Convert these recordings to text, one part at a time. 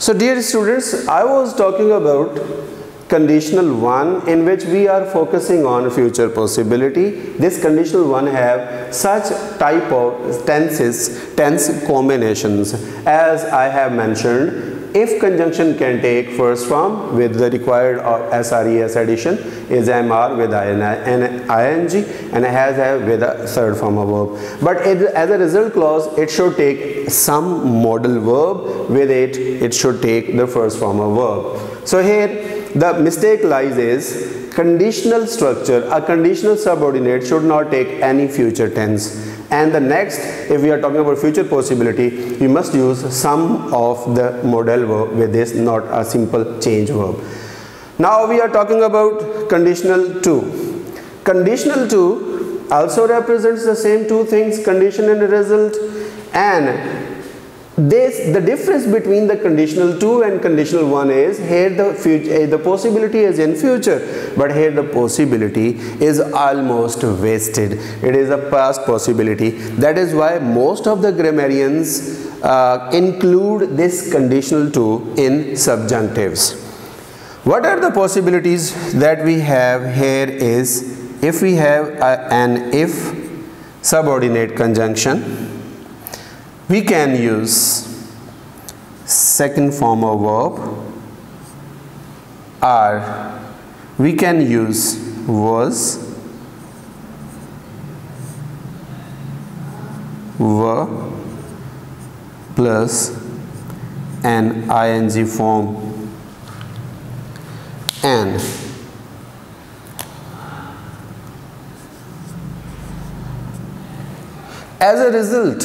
So dear students, I was talking about conditional one, in which we are focusing on future possibility. This conditional one have such type of tense combinations as I have mentioned. If conjunction can take first form with the required SRES addition is MR with ing and has with a third form of verb. But as a result clause, it should take some modal verb with it. It should take the first form of verb. So here the mistake lies is conditional structure. A conditional subordinate should not take any future tense. And the next, if we are talking about future possibility, we must use some of the modal verb with this, not a simple change verb. Now we are talking about conditional 2. Conditional 2 also represents the same two things, condition and result. And the difference between the conditional 2 and conditional 1 is here the possibility is in future, but here the possibility is almost wasted. It is a past possibility. That is why most of the grammarians include this conditional 2 in subjunctives. What are the possibilities that we have here is, if we have an if subordinate conjunction, we can use second form of verb, or we can use was, were plus an ing form, and as a result,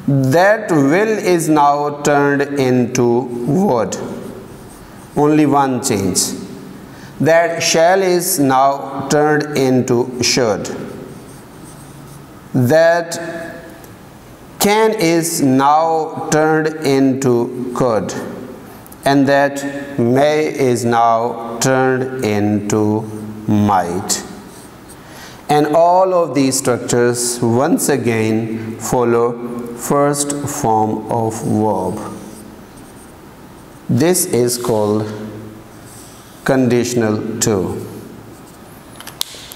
that will is now turned into would. Only one change. That shall is now turned into should. That can is now turned into could. And that may is now turned into might. And all of these structures once again follow first form of verb. This is called conditional 2.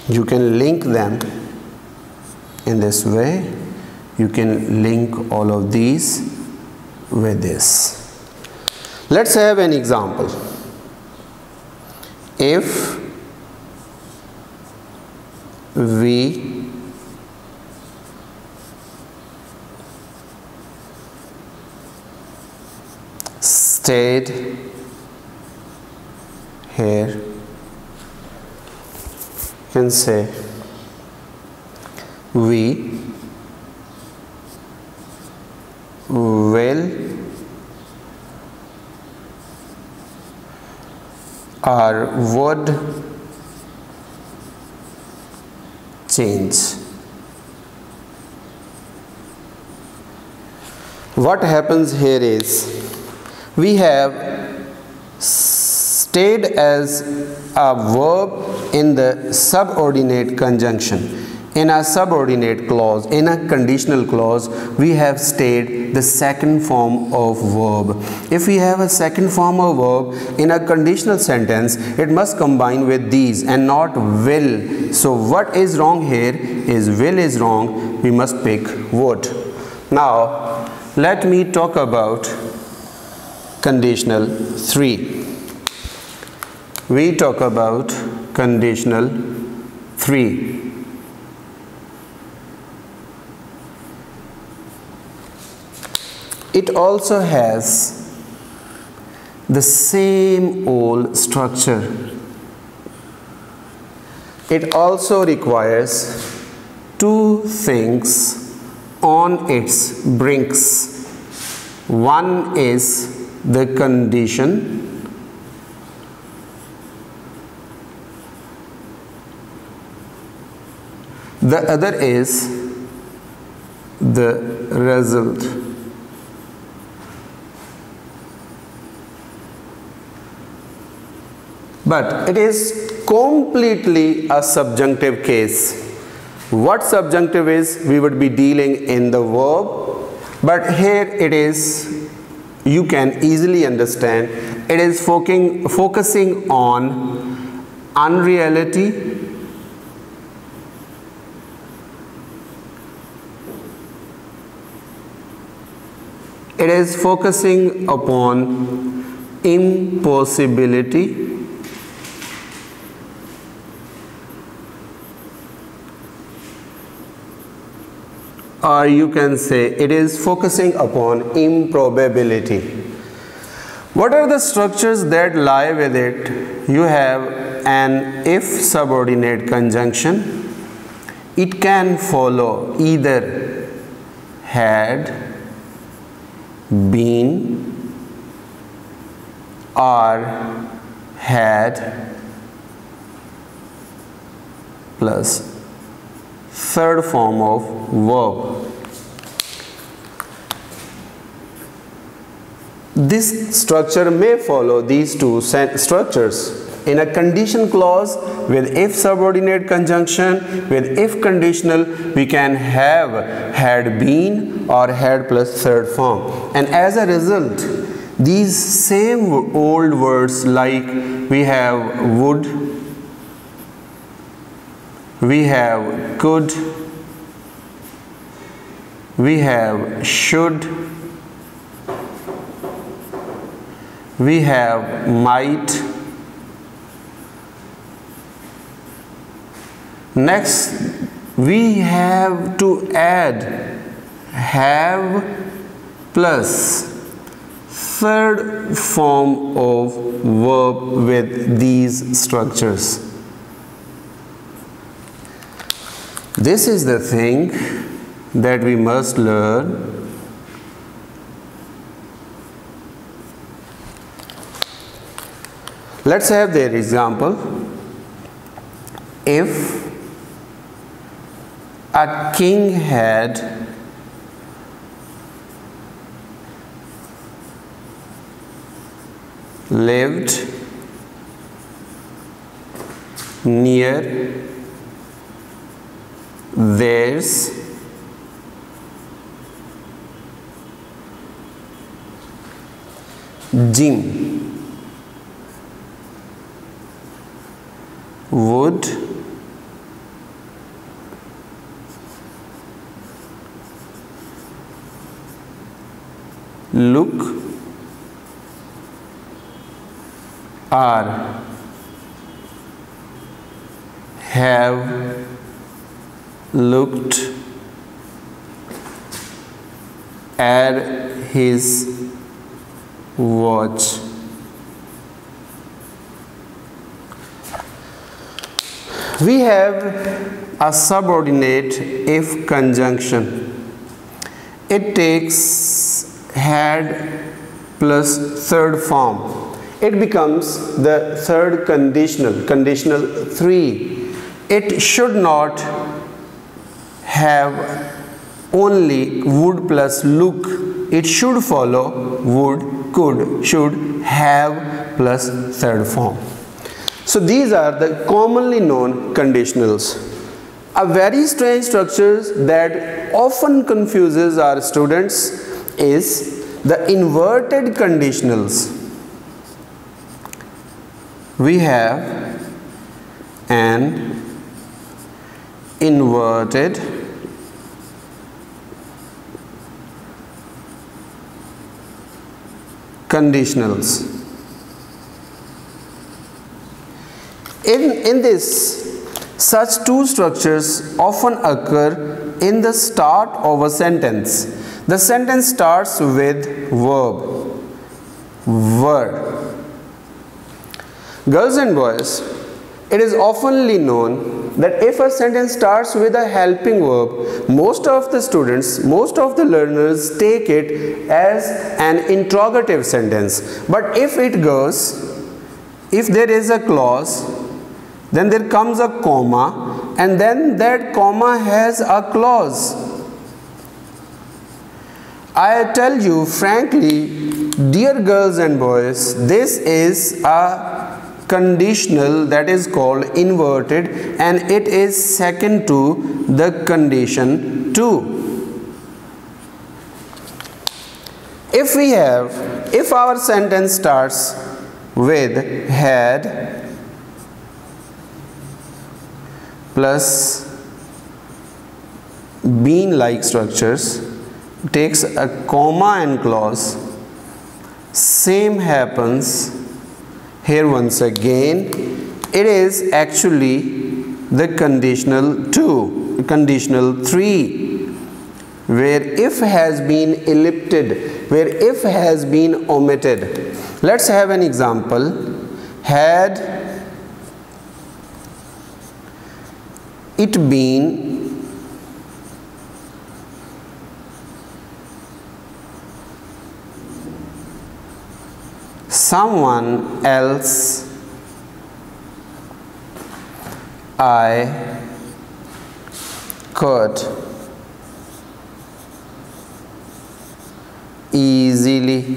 You can link them in this way. You can link all of these with this. Let's have an example. If we stayed here, you can say we will or would change. What happens here is, we have stayed as a verb in the subordinate conjunction. In a subordinate clause, in a conditional clause, we have stayed the second form of verb. If we have a second form of verb in a conditional sentence, it must combine with these and not will. So what is wrong here is will is wrong. We must pick would. Now let me talk about conditional 3. We talk about conditional 3. It also has the same old structure. It also requires two things on its brinks. One is the condition, the other is the result. But it is completely a subjunctive case. What subjunctive is, we would be dealing in the verb, but here it is you can easily understand. It is focusing on unreality, it is focusing upon impossibility, or you can say it is focusing upon improbability. What are the structures that lie with it? You have an if subordinate conjunction. It can follow either had, been, or had plus third form of verb. This structure may follow these two structures. In a condition clause with if subordinate conjunction, with if conditional, we can have had been or had plus third form. And as a result, these same old words like we have would, we have could, we have should, we have might. Next, we have to add have plus third form of verb with these structures. This is the thing that we must learn. Let's have their example. If a king had lived near theirs gym, would look or have looked at his watch. We have a subordinate if conjunction. It takes had plus third form. It becomes the third conditional, conditional 3. It should not have only would plus look. It should follow would, could, should, have plus third form. So these are the commonly known conditionals. A very strange structure that often confuses our students is the inverted conditionals. We have an inverted conditionals. In this, such two structures often occur in the start of a sentence. The sentence starts with verb, were. Girls and boys, it is oftenly known that if a sentence starts with a helping verb, most of the students, most of the learners take it as an interrogative sentence. But if it goes, if there is a clause, then there comes a comma, and then that comma has a clause. I tell you frankly, dear girls and boys, this is a conditional that is called inverted, and it is second to the condition 2. If we have if our sentence starts with had plus been like structures, takes a comma and clause, same happens here once again. It is actually the conditional 2, conditional 3, where if has been ellipted, where if has been omitted. Let's have an example. Had it been someone else, I could easily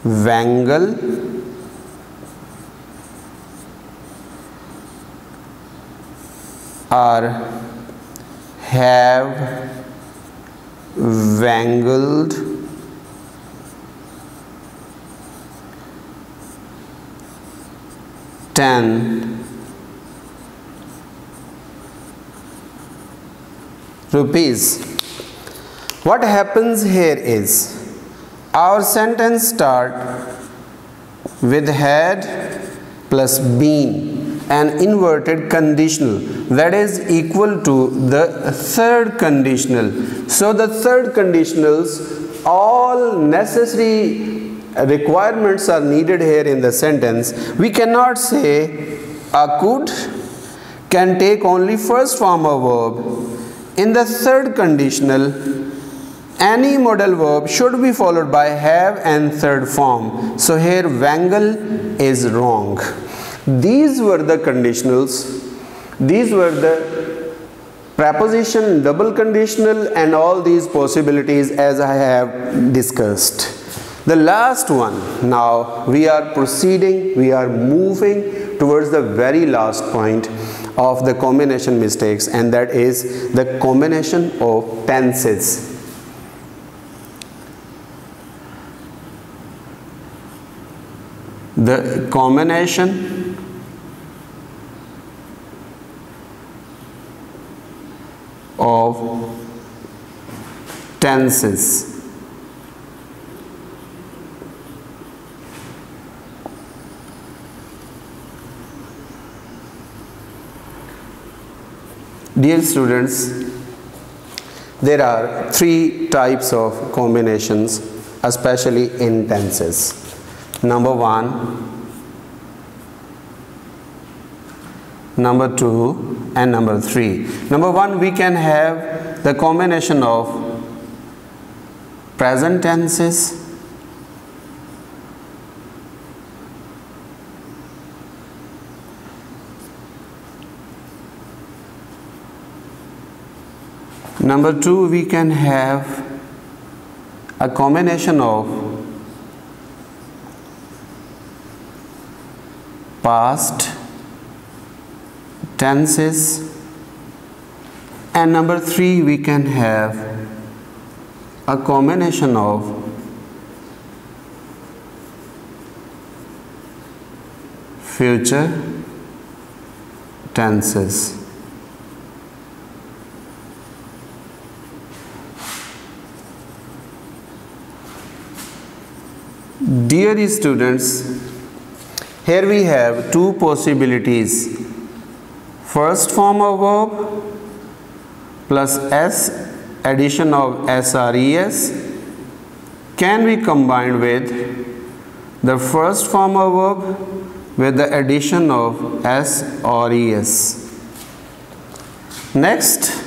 wangle or have wangled ₹10. What happens here is our sentence start with had plus been, an inverted conditional that is equal to the third conditional. So the third conditionals, all necessary requirements are needed here in the sentence. We cannot say a could can take only first form of verb. In the third conditional, any modal verb should be followed by have and third form. So here wangle is wrong. These were the conditionals. These were the preposition, double conditional, and all these possibilities as I have discussed. The last one, now we are proceeding, we are moving towards the very last point of the combination mistakes, and that is the combination of tenses. The combination of tenses. Dear students, there are three types of combinations, especially in tenses. Number 1, number 2, and number 3. Number 1, we can have the combination of present tenses, number 2, we can have a combination of past tenses, and number 3, we can have a combination of future tenses. Dear students, here we have two possibilities. First form of verb plus s addition of SRES can be combined with the first form of verb with the addition of s or es. Next,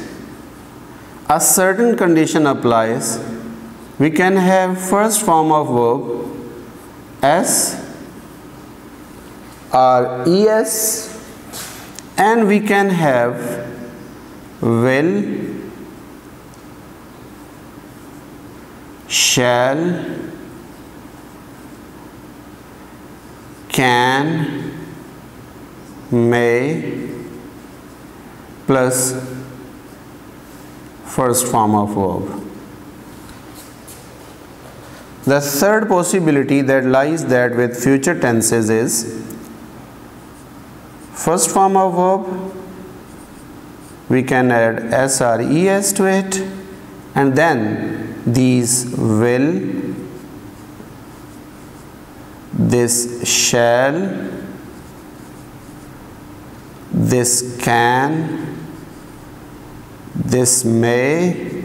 a certain condition applies. We can have first form of verb s or es, and we can have will, shall, can, may plus first form of verb. The third possibility that lies that with future tenses is first form of verb, we can add SRES to it, and then these will, this shall, this can, this may,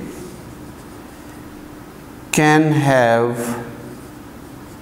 can have,